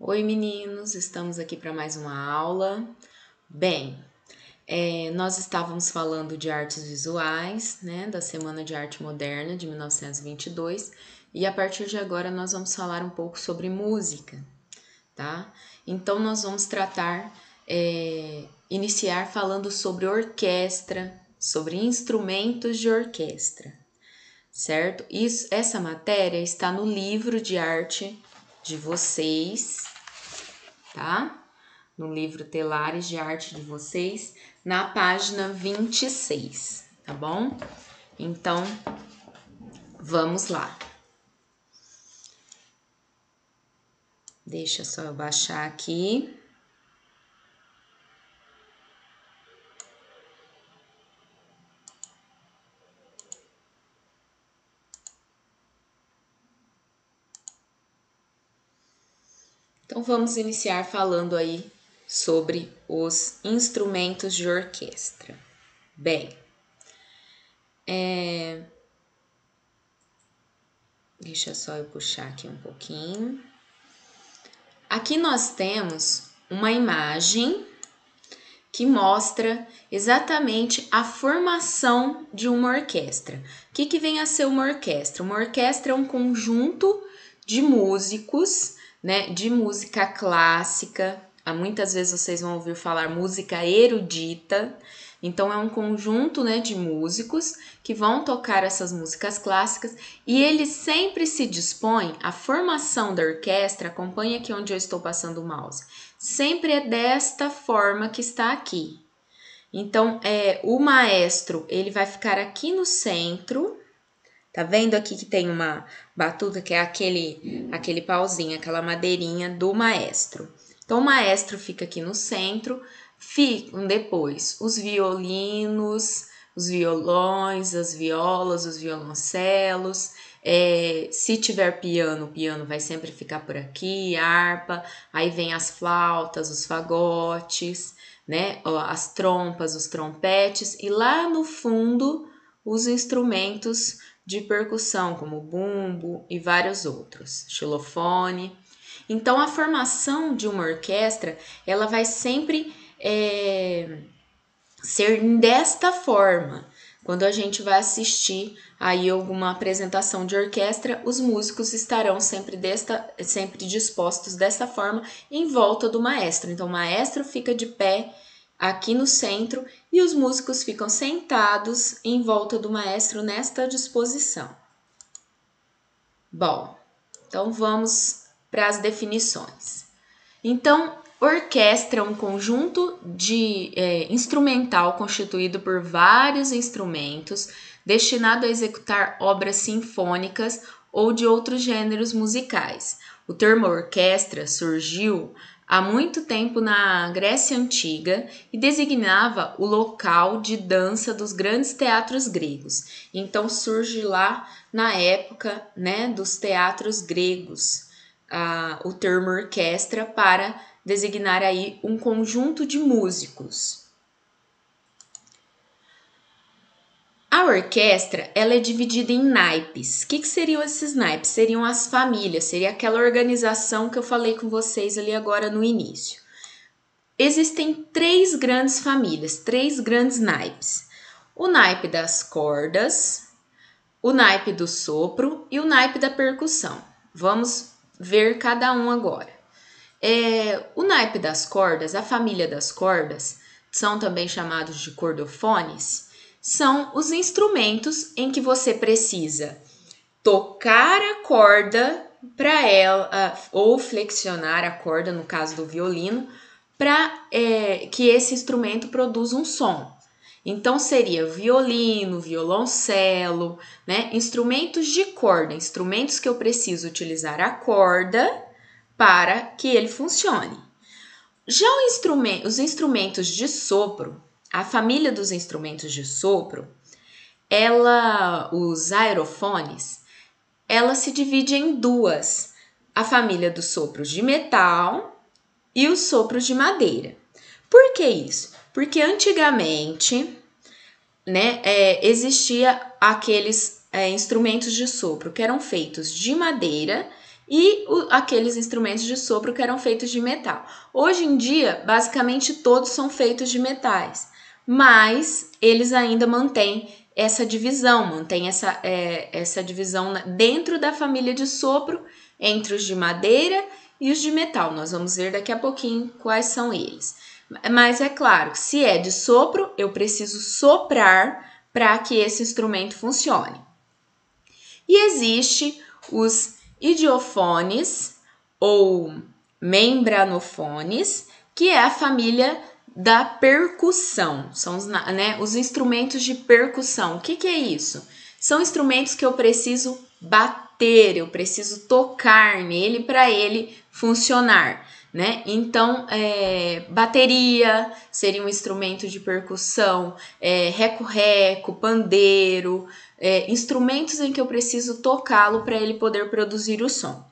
Oi meninos, estamos aqui para mais uma aula. Bem, nós estávamos falando de artes visuais, né, da Semana de Arte Moderna de 1922, e a partir de agora nós vamos falar um pouco sobre música, tá? Então nós vamos iniciar falando sobre orquestra, sobre instrumentos de orquestra, certo? Essa matéria está no livro de arte de vocês, tá? No livro Telares de Arte de vocês, na página 26, tá bom? Então, vamos lá. Deixa só eu baixar aqui. Então, vamos iniciar falando aí sobre os instrumentos de orquestra. Bem, deixa só eu puxar aqui um pouquinho. Aqui nós temos uma imagem que mostra exatamente a formação de uma orquestra. O que vem a ser uma orquestra? Uma orquestra é um conjunto de músicos, né, de música clássica. Muitas vezes vocês vão ouvir falar música erudita. Então é um conjunto, né, de músicos que vão tocar essas músicas clássicas e eles sempre se dispõem, a formação da orquestra, acompanha aqui onde eu estou passando o mouse, sempre é desta forma que está aqui. Então, o maestro, ele vai ficar aqui no centro, tá vendo aqui que tem uma batuta, que é aquele pauzinho, aquela madeirinha do maestro. Então, o maestro fica aqui no centro, ficam depois os violinos, os violões, as violas, os violoncelos. Se tiver piano, o piano vai sempre ficar por aqui, harpa, aí vem as flautas, os fagotes, né? As trompas, os trompetes, e lá no fundo os instrumentos de percussão, como bumbo e vários outros, xilofone. Então, a formação de uma orquestra, ela vai sempre ser desta forma. Quando a gente vai assistir aí alguma apresentação de orquestra, os músicos estarão sempre dispostos dessa forma em volta do maestro. Então, o maestro fica de pé aqui no centro e os músicos ficam sentados em volta do maestro nesta disposição. Bom, então vamos para as definições. Então, orquestra é um conjunto de instrumental constituído por vários instrumentos destinado a executar obras sinfônicas ou de outros gêneros musicais. O termo orquestra surgiu há muito tempo na Grécia Antiga e designava o local de dança dos grandes teatros gregos. Então surge lá na época, né, dos teatros gregos, o termo orquestra para designar aí um conjunto de músicos. A orquestra, ela é dividida em naipes. O que seriam esses naipes? Seriam as famílias, seria aquela organização que eu falei com vocês ali agora no início. Existem três grandes famílias, três grandes naipes. O naipe das cordas, o naipe do sopro e o naipe da percussão. Vamos ver cada um agora. O naipe das cordas, a família das cordas, são também chamados de cordofones, são os instrumentos em que você precisa tocar a corda para ela, ou flexionar a corda, no caso do violino, para que esse instrumento produza um som. Então, seria violino, violoncelo, né? Instrumentos de corda, instrumentos que eu preciso utilizar a corda para que ele funcione. Já os instrumentos de sopro, a família dos instrumentos de sopro, os aerofones, ela se divide em duas. A família dos sopros de metal e os sopros de madeira. Por que isso? Porque antigamente, né, existia aqueles instrumentos de sopro que eram feitos de madeira e aqueles instrumentos de sopro que eram feitos de metal. Hoje em dia, basicamente todos são feitos de metais, mas eles ainda mantêm essa divisão, essa divisão dentro da família de sopro entre os de madeira e os de metal. Nós vamos ver daqui a pouquinho quais são eles. Mas é claro, se é de sopro, eu preciso soprar para que esse instrumento funcione. E existe os idiofones ou membranofones, que é a família da percussão. São os instrumentos de percussão. O que é isso? São instrumentos que eu preciso bater, eu preciso tocar nele para ele funcionar. Né? Então, bateria seria um instrumento de percussão, reco-reco, pandeiro, instrumentos em que eu preciso tocá-lo para ele poder produzir o som.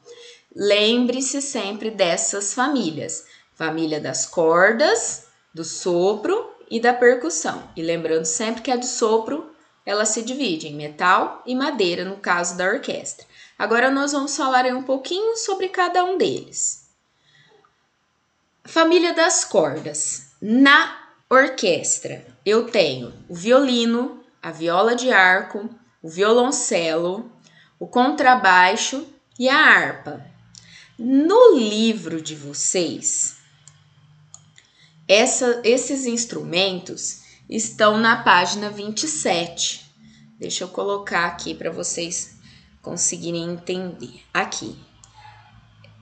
Lembre-se sempre dessas famílias: família das cordas, do sopro e da percussão. E lembrando sempre que a de sopro ela se divide em metal e madeira, no caso da orquestra. Agora nós vamos falar um pouquinho sobre cada um deles. Família das cordas. Na orquestra, eu tenho o violino, a viola de arco, o violoncelo, o contrabaixo e a harpa. No livro de vocês, esses instrumentos estão na página 27. Deixa eu colocar aqui para vocês conseguirem entender. Aqui.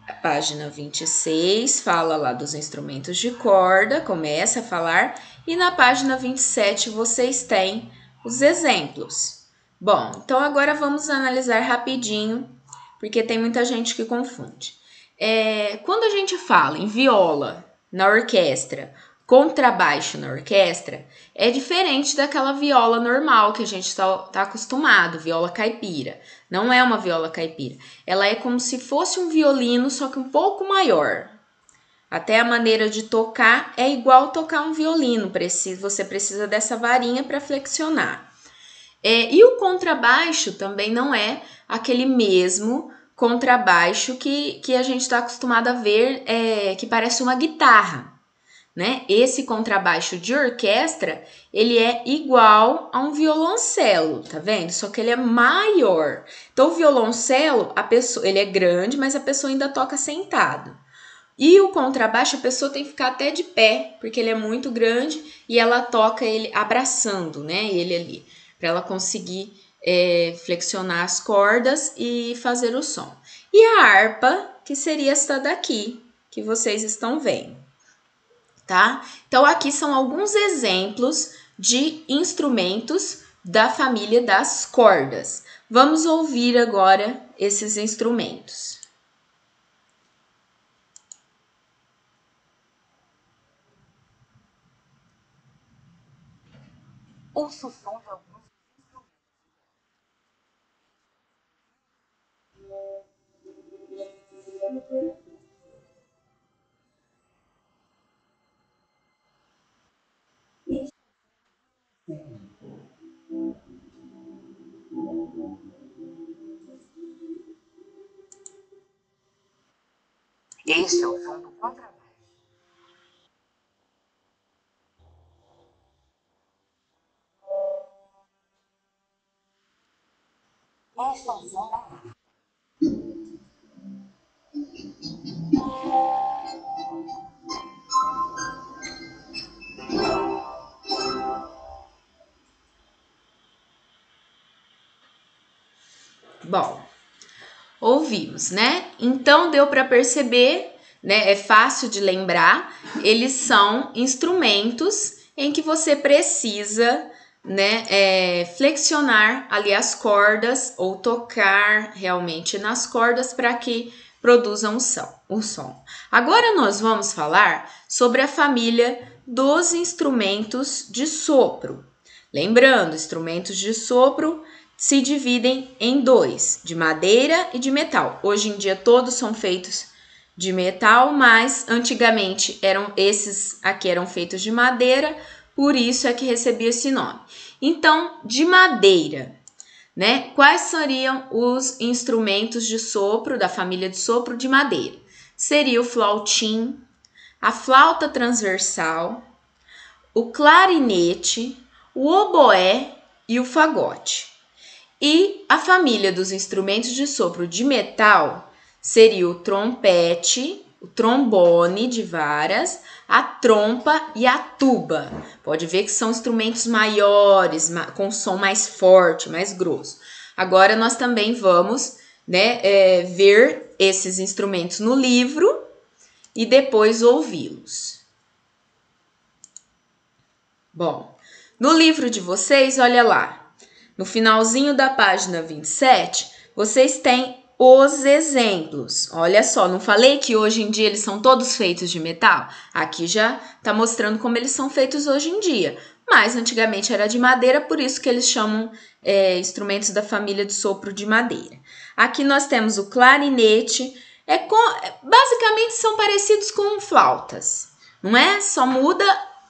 A página 26 fala lá dos instrumentos de corda, começa a falar, e na página 27 vocês têm os exemplos. Bom, então agora vamos analisar rapidinho, porque tem muita gente que confunde. Quando a gente fala em viola na orquestra, contrabaixo na orquestra, é diferente daquela viola normal que a gente está acostumado, viola caipira. Não é uma viola caipira. Ela é como se fosse um violino, só que um pouco maior. Até a maneira de tocar é igual tocar um violino. Você precisa dessa varinha para flexionar. E o contrabaixo também não é aquele mesmo contrabaixo que a gente está acostumado a ver, que parece uma guitarra. Né? Esse contrabaixo de orquestra, ele é igual a um violoncelo, tá vendo? Só que ele é maior. Então, o violoncelo, ele é grande, mas a pessoa ainda toca sentado. E o contrabaixo, a pessoa tem que ficar até de pé, porque ele é muito grande e ela toca ele abraçando, né? Ele ali, para ela conseguir flexionar as cordas e fazer o som. E a harpa, que seria esta daqui, que vocês estão vendo. Tá? Então, aqui são alguns exemplos de instrumentos da família das cordas. Vamos ouvir agora esses instrumentos. Ouço o som de alguns Este é o som do contrabaixo. Este é o som da harpa. Bom, ouvimos, né? Então deu para perceber, né? É fácil de lembrar. Eles são instrumentos em que você precisa, né, flexionar ali as cordas ou tocar realmente nas cordas para que produzam o som. Agora nós vamos falar sobre a família dos instrumentos de sopro. Lembrando, instrumentos de sopro se dividem em dois, de madeira e de metal. Hoje em dia todos são feitos de metal, mas antigamente esses aqui eram feitos de madeira, por isso é que recebia esse nome. Então, de madeira, né? Quais seriam os instrumentos de sopro da família de sopro de madeira? Seria o flautim, a flauta transversal, o clarinete, o oboé e o fagote. E a família dos instrumentos de sopro de metal seria o trompete, o trombone de varas, a trompa e a tuba. Pode ver que são instrumentos maiores, com som mais forte, mais grosso. Agora nós também vamos, né, ver esses instrumentos no livro e depois ouvi-los. Bom, no livro de vocês, olha lá, no finalzinho da página 27, vocês têm os exemplos. Olha só, não falei que hoje em dia eles são todos feitos de metal? Aqui já está mostrando como eles são feitos hoje em dia. Mas antigamente era de madeira, por isso que eles chamam instrumentos da família de sopro de madeira. Aqui nós temos o clarinete. Basicamente são parecidos com flautas, não é? Só muda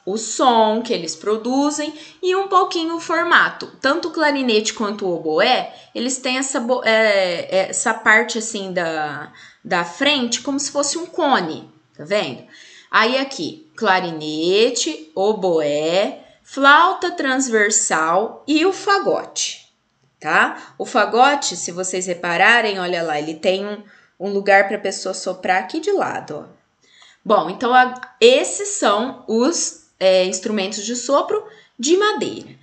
o som que eles produzem e um pouquinho o formato. Tanto o clarinete quanto o oboé, eles têm essa parte assim da frente como se fosse um cone, tá vendo? Aí aqui, clarinete, oboé, flauta transversal e o fagote, tá? O fagote, se vocês repararem, olha lá, ele tem um lugar para a pessoa soprar aqui de lado, ó. Bom, então esses são os instrumentos de sopro de madeira.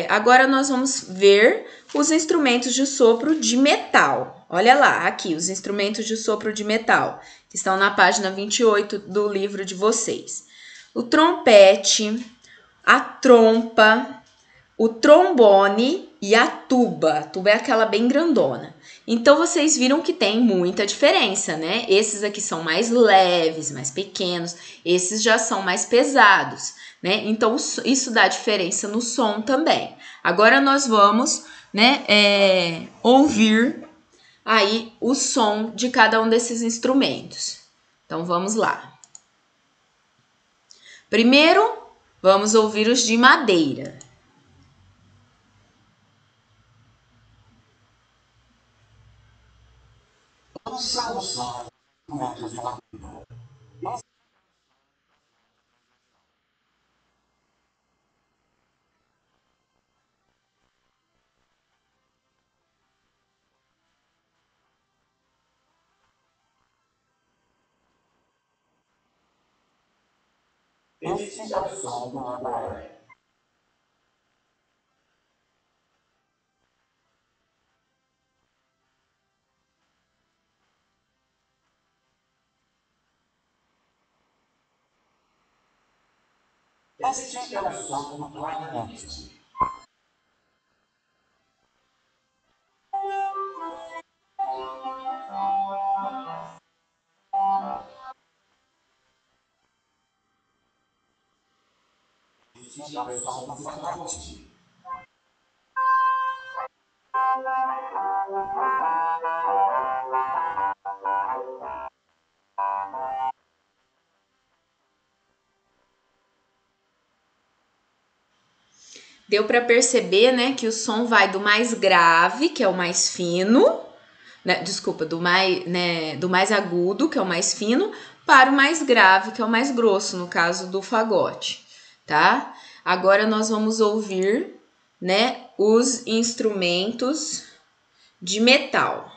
Agora nós vamos ver os instrumentos de sopro de metal. Olha lá, aqui, os instrumentos de sopro de metal, que estão na página 28 do livro de vocês. O trompete, a trompa, o trombone e a tuba. A tuba é aquela bem grandona. Então, vocês viram que tem muita diferença, né? Esses aqui são mais leves, mais pequenos. Esses já são mais pesados, né? Então, isso dá diferença no som também. Agora, nós vamos, né, ouvir aí o som de cada um desses instrumentos. Então, vamos lá. Primeiro, vamos ouvir os de madeira. Deu para perceber, né, que o som vai do mais grave, que é o mais fino, né, desculpa, do mais agudo, que é o mais fino, para o mais grave, que é o mais grosso, no caso do fagote, tá? Agora nós vamos ouvir, né, os instrumentos de metal.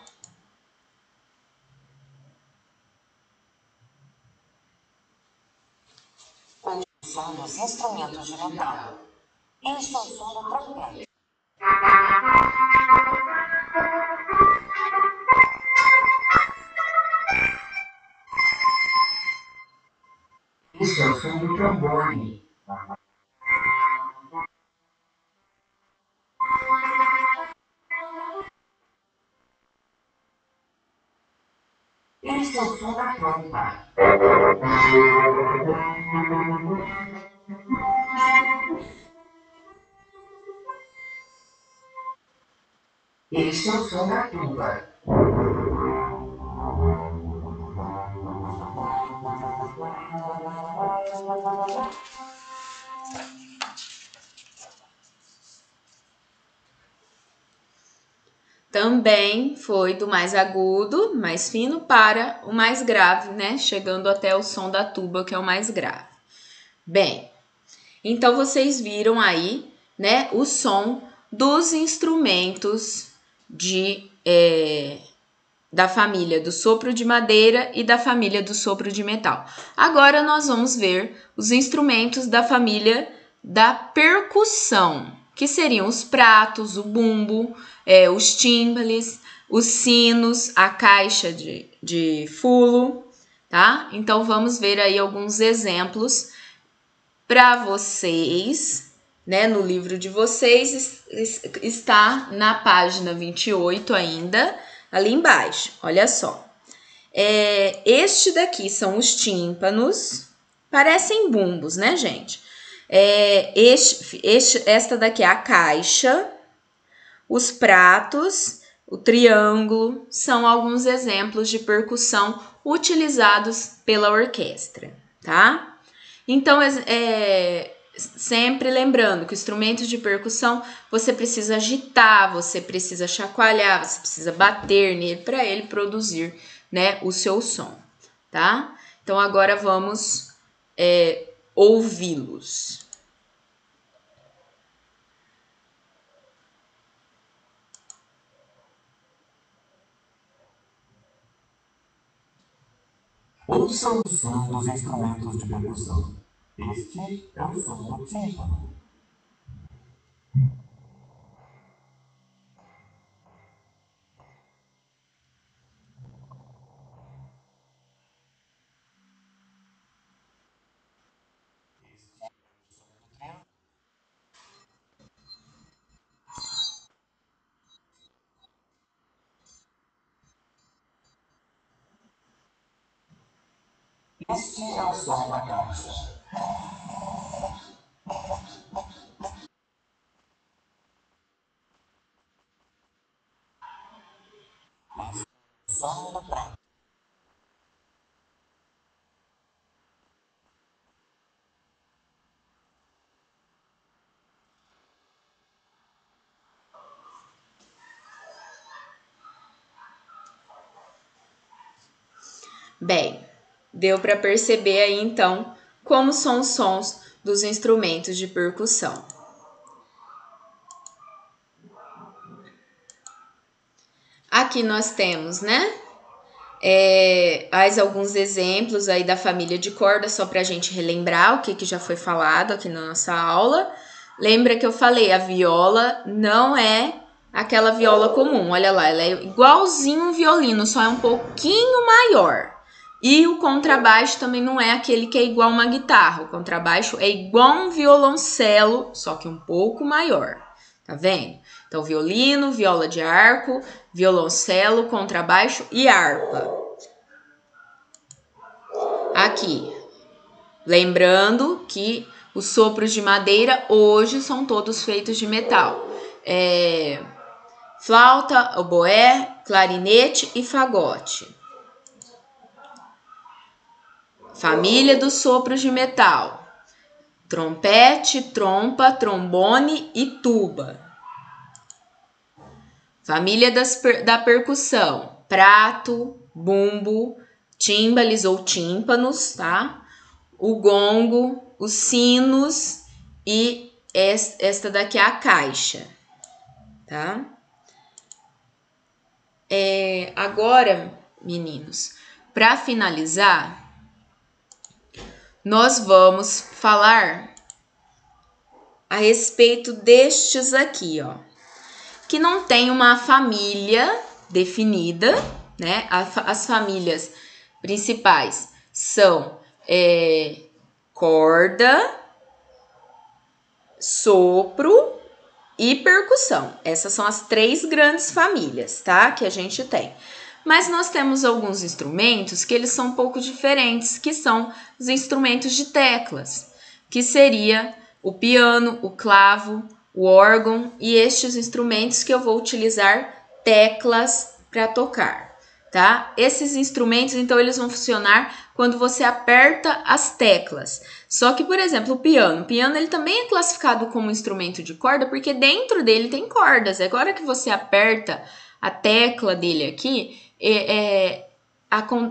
O som dos instrumentos de metal. Este é o som do trompete. Este é o som do trombone. Este é o som da trompa. Este é o som da tuba. também foi do mais agudo, mais fino, para o mais grave, né? Chegando até o som da tuba, que é o mais grave. Bem, então vocês viram aí, né, o som dos instrumentos da família do sopro de madeira e da família do sopro de metal. Agora nós vamos ver os instrumentos da família da percussão, que seriam os pratos, o bumbo, os timbales, os sinos, a caixa de fulo, tá? Então vamos ver aí alguns exemplos para vocês, né? No livro de vocês está na página 28 ainda, ali embaixo. Olha só. Este daqui são os tímpanos, parecem bumbos, né, gente? Esta daqui é a caixa, os pratos, o triângulo, são alguns exemplos de percussão utilizados pela orquestra, tá? Então, sempre lembrando que o instrumento de percussão você precisa agitar, você precisa chacoalhar, você precisa bater nele para ele produzir, né, o seu som, tá? Então, agora vamos ouvi-los. Ouça o som dos instrumentos de percussão. Este é o som do tímpano. Este é o som da caixa. Som do prato. Bem, deu para perceber aí então como são os sons dos instrumentos de percussão. Aqui nós temos, né, mais alguns exemplos aí da família de corda, só para a gente relembrar o que já foi falado aqui na nossa aula. Lembra que eu falei, a viola não é aquela viola comum, olha lá, ela é igualzinho um violino, só é um pouquinho maior. E o contrabaixo também não é aquele que é igual uma guitarra, o contrabaixo é igual um violoncelo, só que um pouco maior, tá vendo? Então, violino, viola de arco, violoncelo, contrabaixo e harpa. Aqui, lembrando que os sopros de madeira hoje são todos feitos de metal. Flauta, oboé, clarinete e fagote. Família dos sopros de metal. Trompete, trompa, trombone e tuba. Família da percussão. Prato, bumbo, timbales ou tímpanos, tá? O gongo, os sinos e esta daqui é a caixa, tá? Agora, meninos, para finalizar, nós vamos falar a respeito destes aqui, ó, que não tem uma família definida, né? As famílias principais são corda, sopro e percussão. Essas são as três grandes famílias, tá? Que a gente tem. Mas nós temos alguns instrumentos que eles são um pouco diferentes, que são os instrumentos de teclas, que seria o piano, o clavo, o órgão e estes instrumentos que eu vou utilizar teclas para tocar, tá? Esses instrumentos, então, eles vão funcionar quando você aperta as teclas. Só que, por exemplo, o piano ele também é classificado como instrumento de corda porque dentro dele tem cordas. Agora que você aperta a tecla dele aqui,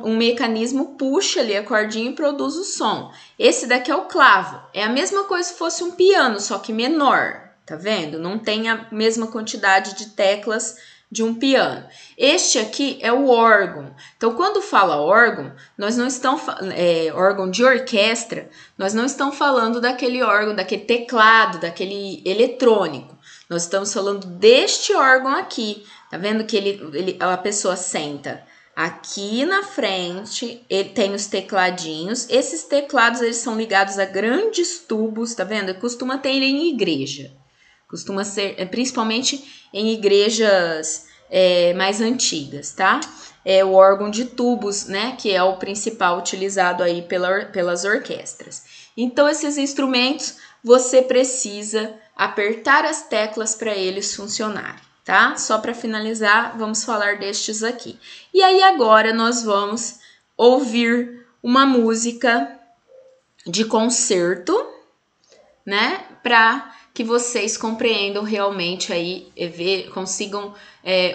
um mecanismo puxa ali a cordinha e produz o som. Esse daqui é o clavo. É a mesma coisa se fosse um piano, só que menor. Tá vendo? Não tem a mesma quantidade de teclas de um piano. Este aqui é o órgão. Então, quando fala órgão, nós não estamos órgão de orquestra, nós não estamos falando daquele órgão, daquele teclado, daquele eletrônico. Nós estamos falando deste órgão aqui. Tá vendo que a pessoa senta aqui na frente, ele tem os tecladinhos. Esses teclados, eles são ligados a grandes tubos, tá vendo? Costuma ter em igreja. Costuma ser, principalmente em igrejas mais antigas, tá? É o órgão de tubos, né? Que é o principal utilizado aí pelas orquestras. Então, esses instrumentos, você precisa apertar as teclas para eles funcionarem, tá? Só para finalizar, vamos falar destes aqui. E aí, agora, nós vamos ouvir uma música de concerto, né? Para que vocês compreendam realmente aí, consigam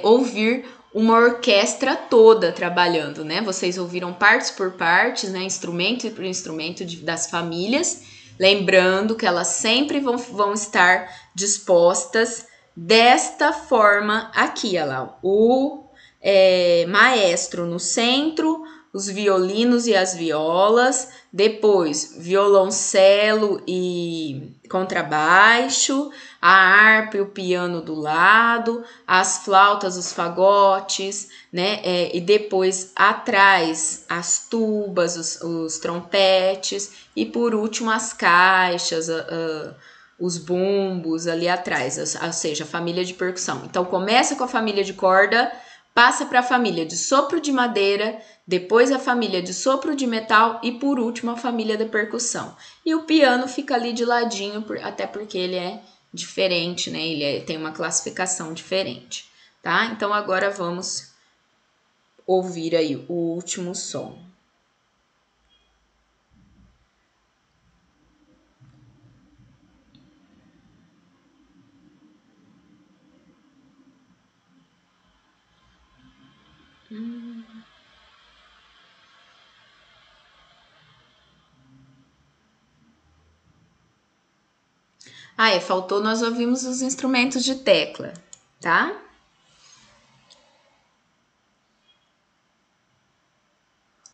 ouvir uma orquestra toda trabalhando, né? Vocês ouviram partes por partes, né? Instrumento por instrumento das famílias, lembrando que elas sempre vão estar dispostas desta forma aqui, olha lá, o maestro no centro, os violinos e as violas, depois violoncelo e contrabaixo, a harpa e o piano do lado, as flautas, os fagotes, né? E depois atrás as tubas, os trompetes e por último as caixas, os bumbos ali atrás, ou seja, a família de percussão. Então começa com a família de corda, passa para a família de sopro de madeira, depois a família de sopro de metal e por último a família da percussão. E o piano fica ali de ladinho, até porque ele é diferente, né? Ele tem uma classificação diferente, tá? Então agora vamos ouvir aí o último som. Faltou nós ouvimos os instrumentos de tecla, tá?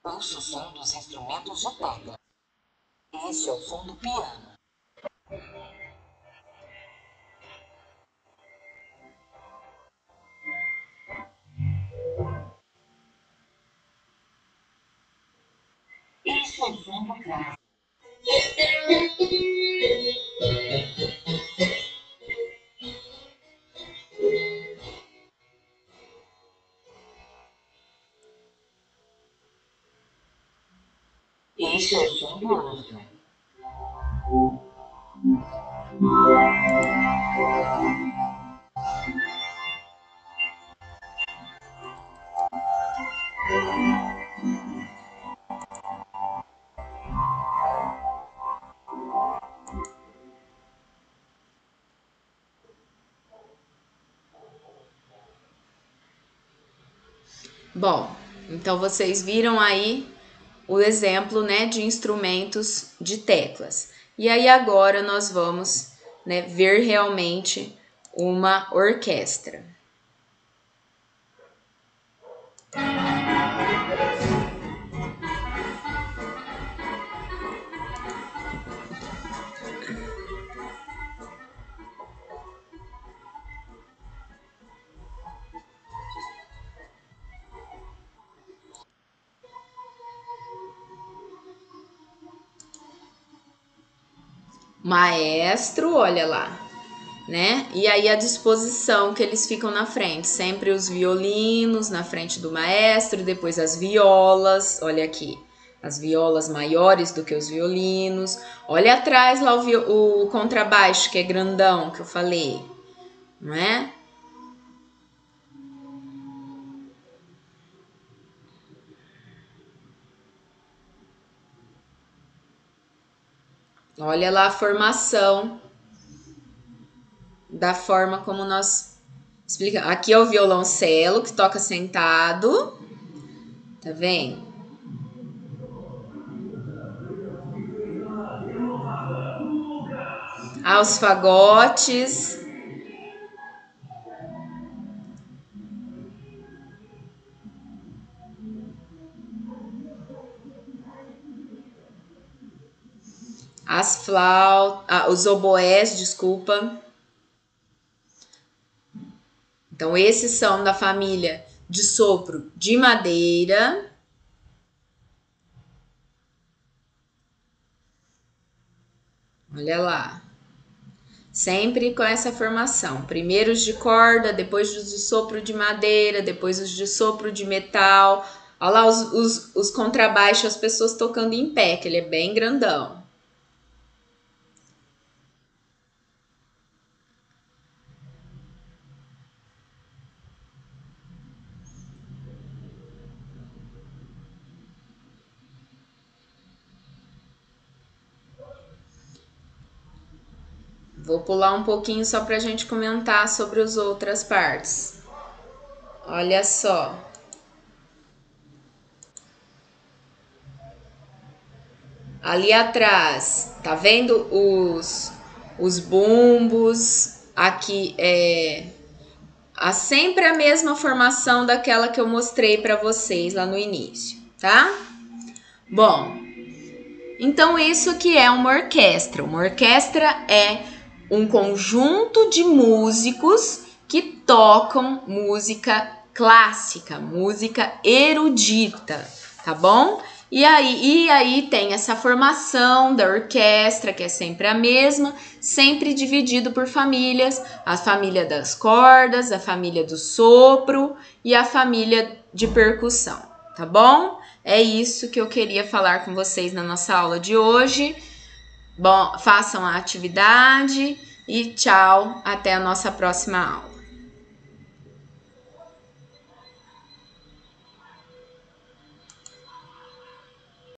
Ouça o som dos instrumentos de tecla. Esse é o som do piano. Esse é o som do cravo. Esse é o som do órgão. Bom, então vocês viram aí o exemplo, né, de instrumentos de teclas. E aí agora nós vamos, né, ver realmente uma orquestra. Maestro, olha lá, né? E aí a disposição que eles ficam na frente, sempre os violinos na frente do maestro, depois as violas, olha aqui, as violas maiores do que os violinos. Olha atrás lá o contrabaixo, que é grandão, que eu falei, não é? Olha lá a formação da forma como nós Explica. Aqui é o violoncelo que toca sentado. Tá vendo? Os fagotes. As flautas, os oboés, desculpa. Então, esses são da família de sopro de madeira. Olha lá. Sempre com essa formação. Primeiro os de corda, depois os de sopro de madeira, depois os de sopro de metal. Olha lá os contrabaixos, as pessoas tocando em pé, que ele é bem grandão. Vou pular um pouquinho só para a gente comentar sobre as outras partes. Olha só. Ali atrás, tá vendo os bumbos? Aqui sempre a mesma formação daquela que eu mostrei para vocês lá no início, tá? Bom, então isso aqui é uma orquestra. Uma orquestra é um conjunto de músicos que tocam música clássica, música erudita, tá bom? E aí tem essa formação da orquestra, que é sempre a mesma, sempre dividido por famílias, a família das cordas, a família do sopro e a família de percussão, tá bom? É isso que eu queria falar com vocês na nossa aula de hoje. Bom, façam a atividade e tchau, até a nossa próxima aula.